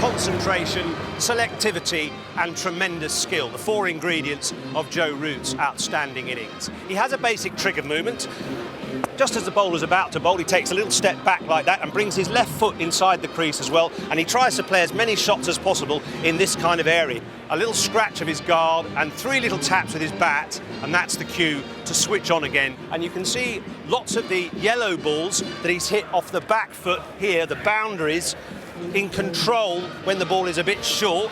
concentration, selectivity and tremendous skill, the four ingredients of Joe Root's outstanding innings. He has a basic trigger movement. Just as the bowler's about to bowl, he takes a little step back like that and brings his left foot inside the crease as well, and he tries to play as many shots as possible in this kind of area. A little scratch of his guard and three little taps with his bat, and that's the cue to switch on again. And you can see lots of the yellow balls that he's hit off the back foot here, the boundaries, in control when the ball is a bit short.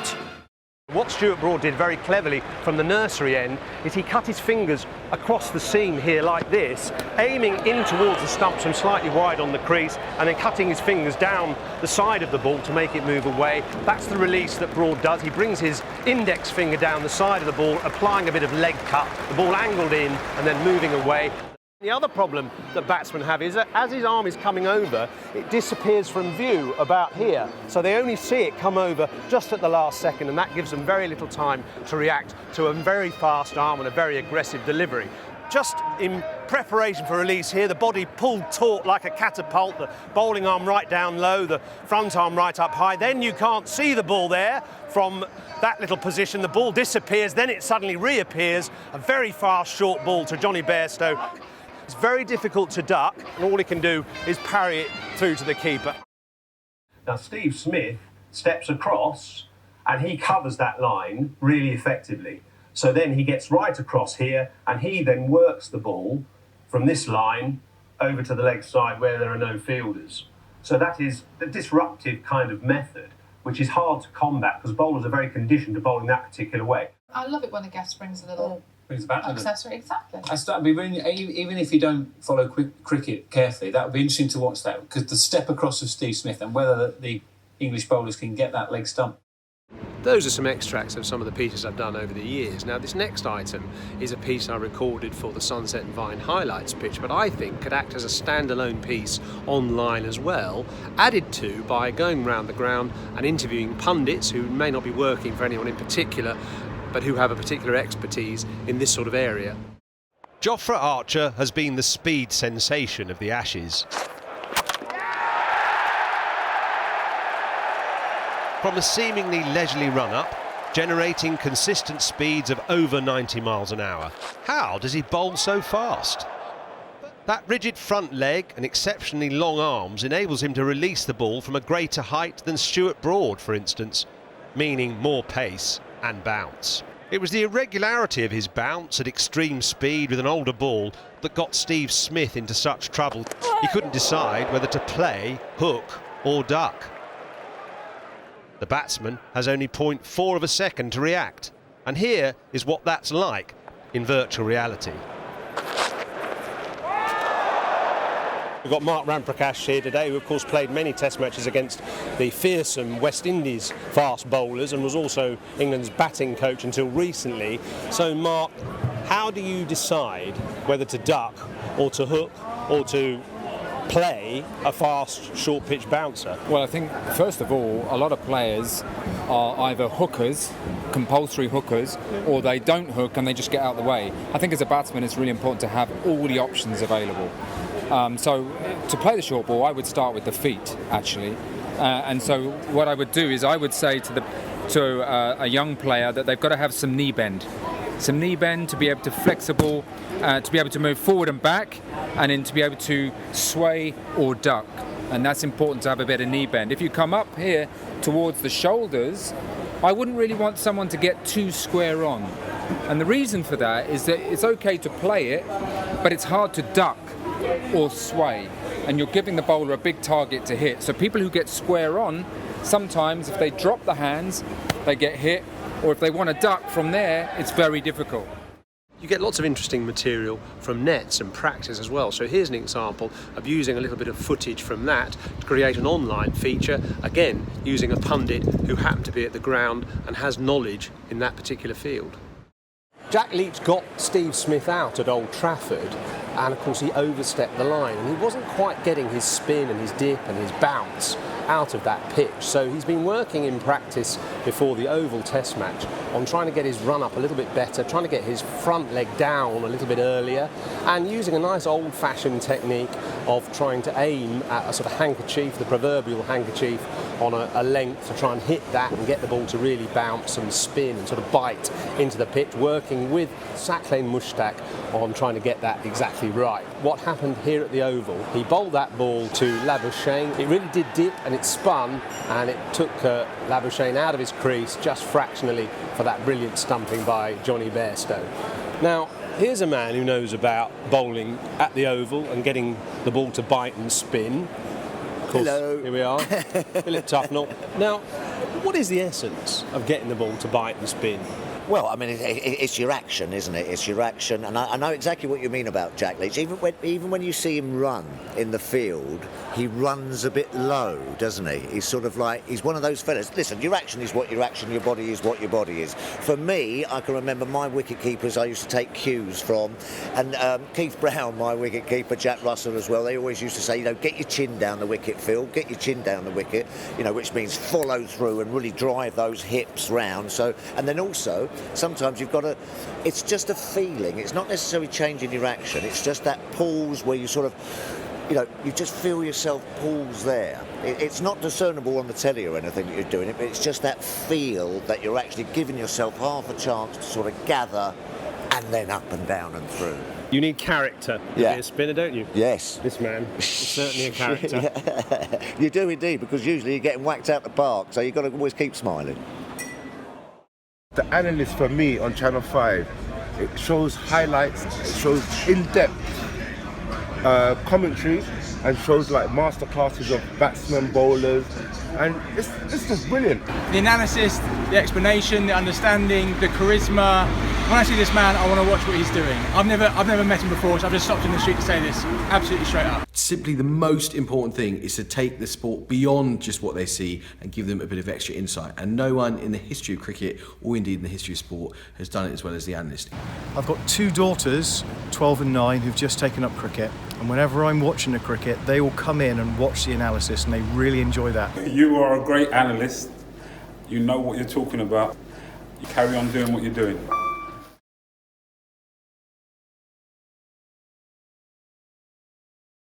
What Stuart Broad did very cleverly from the nursery end is he cut his fingers across the seam here like this, aiming in towards the stumps from slightly wide on the crease, and then cutting his fingers down the side of the ball to make it move away. That's the release that Broad does. He brings his index finger down the side of the ball, applying a bit of leg cut, the ball angled in and then moving away. The other problem that batsmen have is that as his arm is coming over, it disappears from view about here. So they only see it come over just at the last second, and that gives them very little time to react to a very fast arm and a very aggressive delivery. Just in preparation for release here, the body pulled taut like a catapult, the bowling arm right down low, the front arm right up high. Then you can't see the ball there from that little position. The ball disappears, then it suddenly reappears. A very fast short ball to Johnny Bairstow. It's very difficult to duck, and all he can do is parry it through to the keeper. Now Steve Smith steps across and he covers that line really effectively. So then he gets right across here and he then works the ball from this line over to the leg side where there are no fielders. So that is a disruptive kind of method, which is hard to combat because bowlers are very conditioned to bowling that particular way. I love it when a guest brings a little accessory, exactly. That'd be really, even if you don't follow cricket carefully, that would be interesting to watch that, because the step across of Steve Smith and whether the English bowlers can get that leg stump. Those are some extracts of some of the pieces I've done over the years. Now this next item is a piece I recorded for the Sunset and Vine highlights pitch, but I think could act as a standalone piece online as well, added to by going round the ground and interviewing pundits who may not be working for anyone in particular, but who have a particular expertise in this sort of area. Jofra Archer has been the speed sensation of the Ashes. From a seemingly leisurely run-up, generating consistent speeds of over 90 miles an hour. How does he bowl so fast? That rigid front leg and exceptionally long arms enables him to release the ball from a greater height than Stuart Broad, for instance, meaning more pace and bounce. It was the irregularity of his bounce at extreme speed with an older ball that got Steve Smith into such trouble. He couldn't decide whether to play, hook or duck. The batsman has only 0.4 of a second to react, and here is what that's like in virtual reality. We've got Mark Ramprakash here today, who of course played many test matches against the fearsome West Indies fast bowlers and was also England's batting coach until recently. So Mark, how do you decide whether to duck or to hook or to play a fast short pitch bouncer? Well, I think first of all a lot of players are either hookers, compulsory hookers, or they don't hook and they just get out of the way. I think as a batsman it's really important to have all the options available. So to play the short ball, I would start with the feet, actually. And so what I would do is I would say to a young player that they've got to have some knee bend. Some knee bend to be able to flexible, to be able to move forward and back, and then to be able to sway or duck. And that's important to have a bit of knee bend. If you come up here towards the shoulders, I wouldn't really want someone to get too square on. And the reason for that is that it's okay to play it, but it's hard to duck or sway, and you're giving the bowler a big target to hit. So people who get square on, sometimes if they drop the hands, they get hit, or if they want to duck from there, it's very difficult. You get lots of interesting material from nets and practice as well. So here's an example of using a little bit of footage from that to create an online feature, again using a pundit who happened to be at the ground and has knowledge in that particular field. Jack Leach got Steve Smith out at Old Trafford, and of course he overstepped the line and he wasn't quite getting his spin and his dip and his bounce out of that pitch. So he's been working in practice before the Oval Test match on trying to get his run up a little bit better, trying to get his front leg down a little bit earlier, and using a nice old-fashioned technique of trying to aim at a sort of handkerchief, the proverbial handkerchief, on a length to try and hit that and get the ball to really bounce and spin and sort of bite into the pitch, working with Saklein Mushtaq on trying to get that exactly right. What happened here at the Oval, he bowled that ball to Labuschagne. It really did dip and it spun, and it took Labuschagne out of his crease just fractionally for that brilliant stumping by Johnny Bairstow. Now, here's a man who knows about bowling at the Oval and getting the ball to bite and spin. Of course, hello. Here we are, Philip Tufnell. Now, what is the essence of getting the ball to bite and spin? Well, I mean, it's your action, isn't it? It's your action, and I know exactly what you mean about Jack Leach. Even when you see him run in the field, he runs a bit low, doesn't he? He's sort of like, he's one of those fellas. Listen, your action is what your action, your body is what your body is. For me, I can remember my wicket keepers I used to take cues from, and Keith Brown, my wicket keeper, Jack Russell as well, they always used to say, you know, get your chin down the wicket, Phil, get your chin down the wicket, you know, which means follow through and really drive those hips round. So, and then also, sometimes you've got to, it's just a feeling, it's not necessarily changing your action, it's just that pause where you sort of, you know, you just feel yourself pause there. It's not discernible on the telly or anything that you're doing it, but it's just that feel that you're actually giving yourself half a chance to sort of gather and then up and down and through. You need character to be a spinner, don't you? Yes. This man is certainly a character. You do indeed, because usually you're getting whacked out the park, so you've got to always keep smiling. The Analyst for me on Channel 5, it shows highlights, it shows in-depth commentary, and shows like masterclasses of batsmen, bowlers, and it's just brilliant. The analysis, the explanation, the understanding, the charisma. When I see this man, I want to watch what he's doing. I've never met him before, so I've just stopped in the street to say this absolutely straight up. Simply the most important thing is to take the sport beyond just what they see and give them a bit of extra insight. And no one in the history of cricket, or indeed in the history of sport, has done it as well as the Analyst. I've got two daughters, 12 and 9, who've just taken up cricket. And whenever I'm watching the cricket, they all come in and watch the analysis, and they really enjoy that. You are a great analyst. You know what you're talking about. You carry on doing what you're doing.